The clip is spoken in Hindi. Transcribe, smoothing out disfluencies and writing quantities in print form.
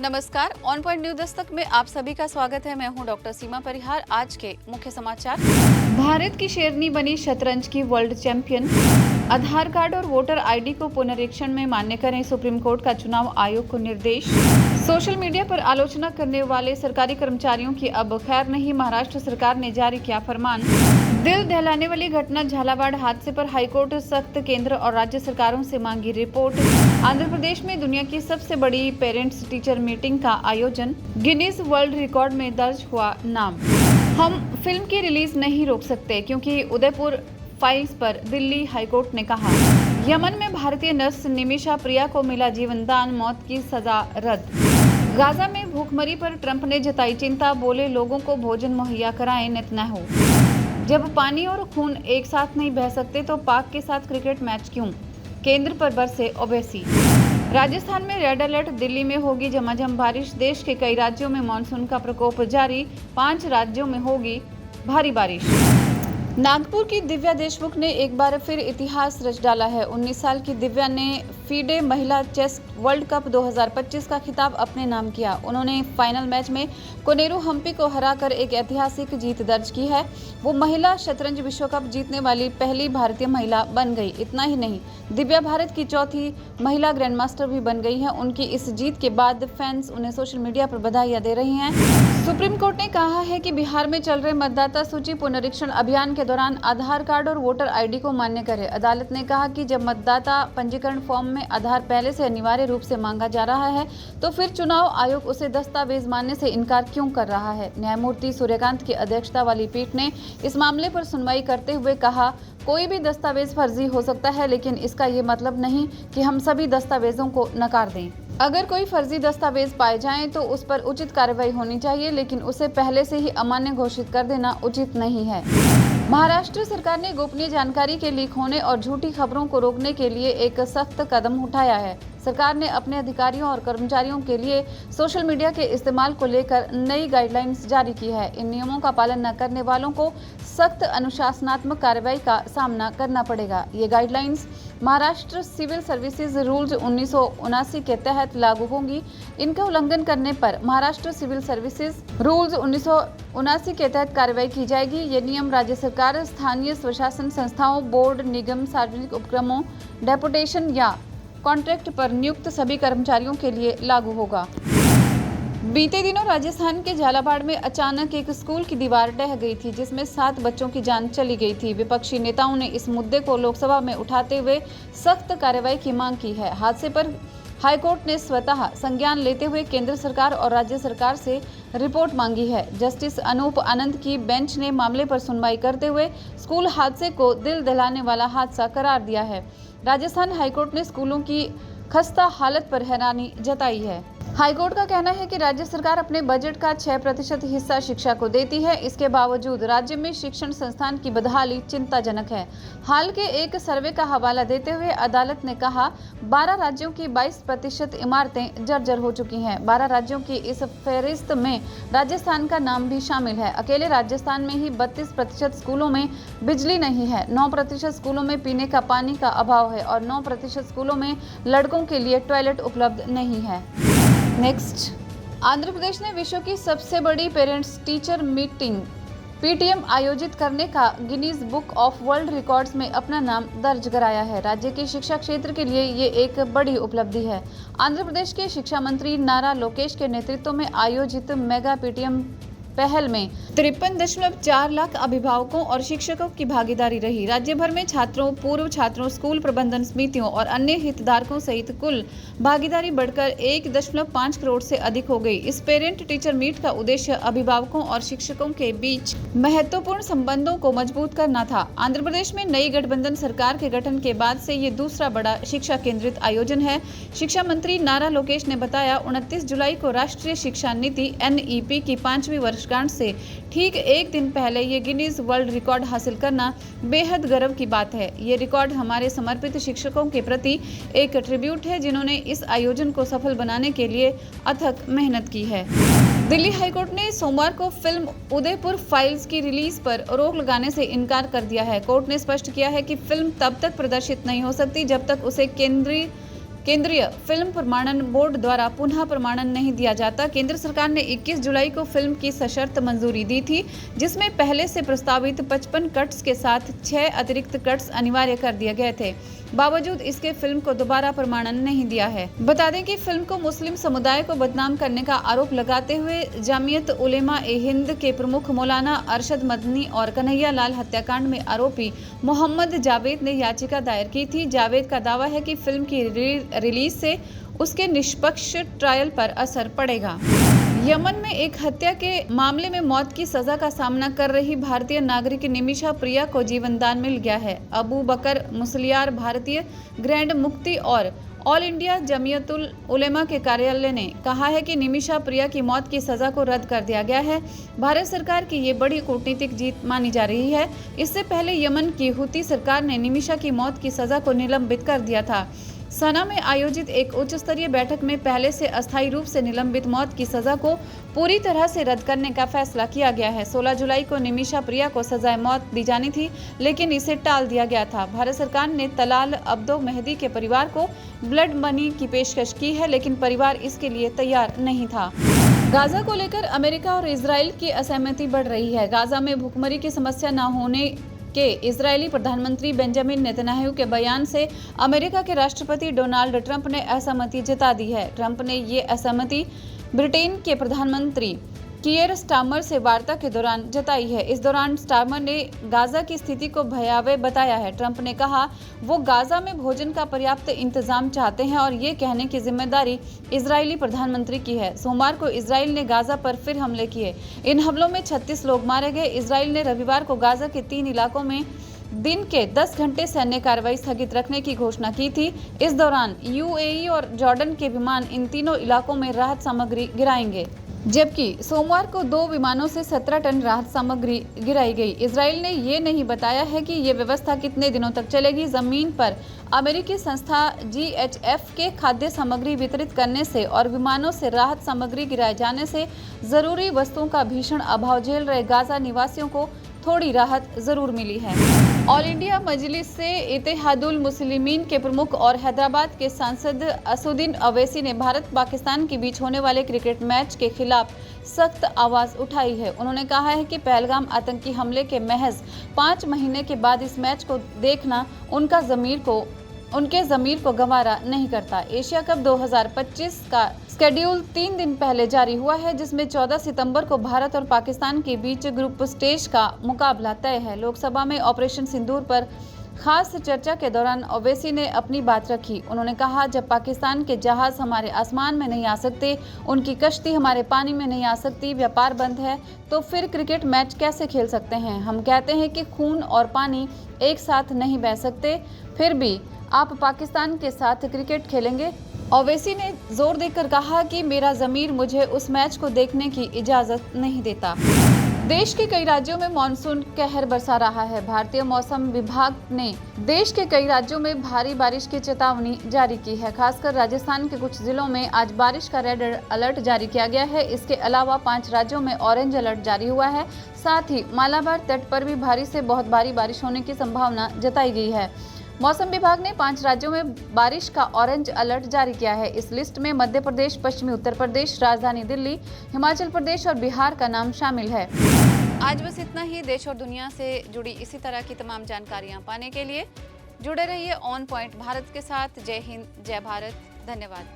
नमस्कार, ऑन पॉइंट न्यूज दस्तक में आप सभी का स्वागत है। मैं हूं डॉक्टर सीमा परिहार। आज के मुख्य समाचार। भारत की शेरनी बनी शतरंज की वर्ल्ड चैंपियन। आधार कार्ड और वोटर आईडी को पुनरीक्षण में मान्य करें, सुप्रीम कोर्ट का चुनाव आयोग को निर्देश। सोशल मीडिया पर आलोचना करने वाले सरकारी कर्मचारियों की अब खैर नहीं, महाराष्ट्र सरकार ने जारी किया फरमान। दिल दहलाने वाली घटना झालावाड़ हादसे पर हाईकोर्ट सख्त, केंद्र और राज्य सरकारों से मांगी रिपोर्ट। आंध्र प्रदेश में दुनिया की सबसे बड़ी पेरेंट्स टीचर मीटिंग का आयोजन, गिनीज वर्ल्ड रिकॉर्ड में दर्ज हुआ नाम। हम फिल्म की रिलीज नहीं रोक सकते क्योंकि उदयपुर फाइल्स पर दिल्ली हाईकोर्ट ने कहा। यमन में भारतीय नर्स निमिषा प्रिया को मिला जीवन दान, मौत की सजा रद्द। गाजा में भूखमरी पर ट्रंप ने जताई चिंता, बोले लोगों को भोजन मुहैया कराएं नेतन्याहू। जब पानी और खून एक साथ नहीं बह सकते तो पाक के साथ क्रिकेट मैच क्यों, केंद्र पर बरसे ओवैसी। राजस्थान में रेड अलर्ट, दिल्ली में होगी झमाझम बारिश। देश के कई राज्यों में मानसून का प्रकोप जारी, 5 राज्यों में होगी भारी बारिश। नागपुर की दिव्या देशमुख ने एक बार फिर इतिहास रच डाला है। 19 साल की दिव्या ने फीडे महिला चेस वर्ल्ड कप 2025 का खिताब अपने नाम किया। उन्होंने फाइनल मैच में कोनेरू हम्पी को हराकर एक ऐतिहासिक जीत दर्ज की है। वो महिला शतरंज विश्व कप जीतने वाली पहली भारतीय महिला बन गई। इतना ही नहीं, दिव्या भारत की चौथी महिला ग्रैंडमास्टर भी बन गई हैं। उनकी इस जीत के बाद फैंस उन्हें सोशल मीडिया पर बधाइयां दे रहे हैं। सुप्रीम कोर्ट ने कहा है कि बिहार में चल रहे मतदाता सूची पुनरीक्षण अभियान के दौरान आधार कार्ड और वोटर आईडी को मान्य करे। अदालत ने कहा कि जब मतदाता पंजीकरण फॉर्म में आधार पहले से अनिवार्य रूप से मांगा जा रहा है तो फिर चुनाव आयोग उसे दस्तावेज मानने से इनकार क्यों कर रहा है। न्यायमूर्ति सूर्यकांत की अध्यक्षता वाली पीठ ने इस मामले पर सुनवाई करते हुए कहा, कोई भी दस्तावेज फर्जी हो सकता है, लेकिन इसका ये मतलब नहीं कि हम सभी दस्तावेजों को नकार दें। अगर कोई फर्जी दस्तावेज पाए जाएं तो उस पर उचित कार्रवाई होनी चाहिए, लेकिन उसे पहले से ही अमान्य घोषित कर देना उचित नहीं है। महाराष्ट्र सरकार ने गोपनीय जानकारी के लीक होने और झूठी खबरों को रोकने के लिए एक सख्त कदम उठाया है। सरकार ने अपने अधिकारियों और कर्मचारियों के लिए सोशल मीडिया के इस्तेमाल को लेकर नई गाइडलाइंस जारी की है। इन नियमों का पालन न करने वालों को सख्त अनुशासनात्मक कार्रवाई का सामना करना पड़ेगा। ये guidelines Maharashtra civil services rules 1979 के तहत लागू होंगी। इनका उल्लंघन करने पर महाराष्ट्र सिविल सर्विसेज रूल्स 1979 के तहत कार्रवाई की जाएगी। ये नियम राज्य सरकार, स्थानीय स्वशासन संस्थाओं, बोर्ड, निगम, सार्वजनिक उपक्रमों, डेपुटेशन या कॉन्ट्रैक्ट पर नियुक्त सभी कर्मचारियों के लिए लागू होगा। बीते दिनों राजस्थान के झालावाड़ में अचानक एक स्कूल की दीवार ढह गई थी, जिसमें 7 बच्चों की जान चली गई थी। विपक्षी नेताओं ने इस मुद्दे को लोकसभा में उठाते हुए सख्त कार्रवाई की मांग की है। हादसे पर हाईकोर्ट ने स्वतः संज्ञान लेते हुए केंद्र सरकार और राज्य सरकार से रिपोर्ट मांगी है। जस्टिस अनूप आनंद की बेंच ने मामले पर सुनवाई करते हुए स्कूल हादसे को दिल दहलाने वाला हादसा करार दिया है। राजस्थान हाईकोर्ट ने स्कूलों की खस्ता हालत पर हैरानी जताई है। हाईकोर्ट का कहना है कि राज्य सरकार अपने बजट का 6% हिस्सा शिक्षा को देती है। इसके बावजूद राज्य में शिक्षण संस्थान की बदहाली चिंताजनक है। हाल के एक सर्वे का हवाला देते हुए अदालत ने कहा, 12 राज्यों की 22% इमारतें जर्जर हो चुकी हैं। 12 राज्यों की इस फहरिस्त में राजस्थान का नाम भी शामिल है। अकेले राजस्थान में ही 32% स्कूलों में बिजली नहीं है, 9% स्कूलों में पीने का पानी का अभाव है और 9% स्कूलों में लड़कों के लिए टॉयलेट उपलब्ध नहीं है। नेक्स्ट, आंध्र प्रदेश ने विश्व की सबसे बड़ी पेरेंट्स टीचर मीटिंग पीटीएम आयोजित करने का Guinness book of world records में अपना नाम दर्ज कराया है। राज्य के शिक्षा क्षेत्र के लिए ये एक बड़ी उपलब्धि है। आंध्र प्रदेश के शिक्षा मंत्री नारा लोकेश के नेतृत्व में आयोजित मेगा पीटीएम पहल में 53.4 लाख अभिभावकों और शिक्षकों की भागीदारी रही। राज्य भर में छात्रों, पूर्व छात्रों, स्कूल प्रबंधन समितियों और अन्य हितधारकों सहित कुल भागीदारी बढ़कर 1.5 करोड़ से अधिक हो गई। इस पेरेंट टीचर मीट का उद्देश्य अभिभावकों और शिक्षकों के बीच महत्वपूर्ण संबंधों को मजबूत करना था। आंध्र प्रदेश में नई गठबंधन सरकार के गठन के बाद से ये दूसरा बड़ा शिक्षा केंद्रित आयोजन है। शिक्षा मंत्री नारा लोकेश ने बताया, 29 जुलाई को राष्ट्रीय शिक्षा नीति NEP की 5वीं वर्षगांठ से ठीक एक दिन पहले ये गिनीज वर्ल्ड रिकॉर्ड हासिल करना बेहद गर्व की बात है। ये रिकॉर्ड हमारे समर्पित शिक्षकों के प्रति एक ट्रिब्यूट है, जिन्होंने इस आयोजन को सफल बनाने के लिए अथक मेहनत की है। दिल्ली हाईकोर्ट ने सोमवार को फिल्म उदयपुर फाइल्स की रिलीज पर रोक लगाने से इनकार कर दिया है। कोर्ट ने स्पष्ट किया है कि फिल्म तब तक प्रदर्शित नहीं हो सकती जब तक उसे केंद्रीय केंद्रीय फिल्म प्रमाणन बोर्ड द्वारा पुनः प्रमाणन नहीं दिया जाता। केंद्र सरकार ने 21 जुलाई को फिल्म की सशर्त मंजूरी दी थी, जिसमें पहले से प्रस्तावित 55 कट्स के साथ 6 अतिरिक्त कट्स अनिवार्य कर दिए गए थे। बावजूद इसके फिल्म को दोबारा प्रमाणन नहीं दिया है। बता दें कि फिल्म को मुस्लिम समुदाय को बदनाम करने का आरोप लगाते हुए जामियत उलेमा ए हिंद के प्रमुख मौलाना अरशद मदनी और कन्हैया लाल हत्याकांड में आरोपी मोहम्मद जावेद ने याचिका दायर की थी। जावेद का दावा है कि फिल्म की रिलीज से उसके निष्पक्ष ट्रायल पर असर पड़ेगा। यमन में एक हत्या के मामले में मौत की सजा का सामना कर रही भारतीय नागरिक निमिषा प्रिया को जीवन दान मिल गया है। अबू बकर मुसलियार भारतीय ग्रैंड मुफ्ती और ऑल इंडिया जमीयतुल उलेमा के कार्यालय ने कहा है कि निमिषा प्रिया की मौत की सजा को रद्द कर दिया गया है। भारत सरकार की ये बड़ी कूटनीतिक जीत मानी जा रही है। इससे पहले यमन की हुती सरकार ने निमिषा की मौत की सजा को निलंबित कर दिया था। सना में आयोजित एक उच्च स्तरीय बैठक में पहले से अस्थायी रूप से निलंबित मौत की सजा को पूरी तरह से रद्द करने का फैसला किया गया है। 16 जुलाई को निमिषा प्रिया को सजाए मौत दी जानी थी, लेकिन इसे टाल दिया गया था। भारत सरकार ने तलाल अब्दो मेहदी के परिवार को ब्लड मनी की पेशकश की है, लेकिन परिवार इसके लिए तैयार नहीं था। गाजा को लेकर अमेरिका और इजराइल की असहमति बढ़ रही है। गाजा में भूखमरी की समस्या न होने के इजरायली प्रधानमंत्री बेंजामिन नेतन्याहू के बयान से अमेरिका के राष्ट्रपति डोनाल्ड ट्रंप ने असहमति जता दी है। ट्रंप ने ये असहमति ब्रिटेन के प्रधानमंत्री कियर स्टारमर से वार्ता के दौरान जताई है। इस दौरान स्टारमर ने गाजा की स्थिति को भयावह बताया है। ट्रंप ने कहा वो गाजा में भोजन का पर्याप्त इंतजाम चाहते हैं और ये कहने की जिम्मेदारी इजरायली प्रधानमंत्री की है। सोमवार को इजराइल ने गाजा पर फिर हमले किए। इन हमलों में 36 लोग मारे गए। इजराइल ने रविवार को गाजा के 3 इलाकों में दिन के 10 घंटे सैन्य कार्रवाई स्थगित रखने की घोषणा की थी। इस दौरान यूएई और जॉर्डन के विमान इन तीनों इलाकों में राहत सामग्री गिराएंगे, जबकि सोमवार को 2 विमानों से 17 टन राहत सामग्री गिराई गई। इजराइल ने ये नहीं बताया है कि ये व्यवस्था कितने दिनों तक चलेगी। जमीन पर अमेरिकी संस्था GHF के खाद्य सामग्री वितरित करने से और विमानों से राहत सामग्री गिराए जाने से जरूरी वस्तुओं का भीषण अभाव झेल रहे गाजा निवासियों को थोड़ी राहत जरूर मिली है। ऑल इंडिया मजलिस से इत्तेहादुल मुस्लिमीन के प्रमुख और हैदराबाद के सांसद असुद्दीन अवैसी ने भारत पाकिस्तान के बीच होने वाले क्रिकेट मैच के खिलाफ सख्त आवाज उठाई है। उन्होंने कहा है कि पहलगाम आतंकी हमले के महज 5 महीने के बाद इस मैच को देखना उनके ज़मीर को गंवारा नहीं करता। एशिया कप 2025 का शेड्यूल 3 दिन पहले जारी हुआ है, जिसमें 14 सितंबर को भारत और पाकिस्तान के बीच ग्रुप स्टेज का मुकाबला तय है। लोकसभा में ऑपरेशन सिंदूर पर खास चर्चा के दौरान ओवैसी ने अपनी बात रखी। उन्होंने कहा, जब पाकिस्तान के जहाज हमारे आसमान में नहीं आ सकते, उनकी कश्ती हमारे पानी में नहीं आ सकती, व्यापार बंद है, तो फिर क्रिकेट मैच कैसे खेल सकते हैं। हम कहते हैं कि खून और पानी एक साथ नहीं बह सकते, फिर भी आप पाकिस्तान के साथ क्रिकेट खेलेंगे। ओवैसी ने जोर देकर कहा कि मेरा ज़मीर मुझे उस मैच को देखने की इजाज़त नहीं देता। देश के कई राज्यों में मानसून कहर बरसा रहा है। भारतीय मौसम विभाग ने देश के कई राज्यों में भारी बारिश की चेतावनी जारी की है। खासकर राजस्थान के कुछ जिलों में आज बारिश का रेड अलर्ट जारी किया गया है। इसके अलावा 5 राज्यों में ऑरेंज अलर्ट जारी हुआ है। साथ ही मालाबार तट पर भी भारी से बहुत भारी बारिश होने की संभावना जताई गई है। मौसम विभाग ने 5 राज्यों में बारिश का ऑरेंज अलर्ट जारी किया है। इस लिस्ट में मध्य प्रदेश, पश्चिमी उत्तर प्रदेश, राजधानी दिल्ली, हिमाचल प्रदेश और बिहार का नाम शामिल है। आज बस इतना ही। देश और दुनिया से जुड़ी इसी तरह की तमाम जानकारियां पाने के लिए जुड़े रहिए ऑन पॉइंट भारत के साथ। जय हिंद, जय भारत, धन्यवाद।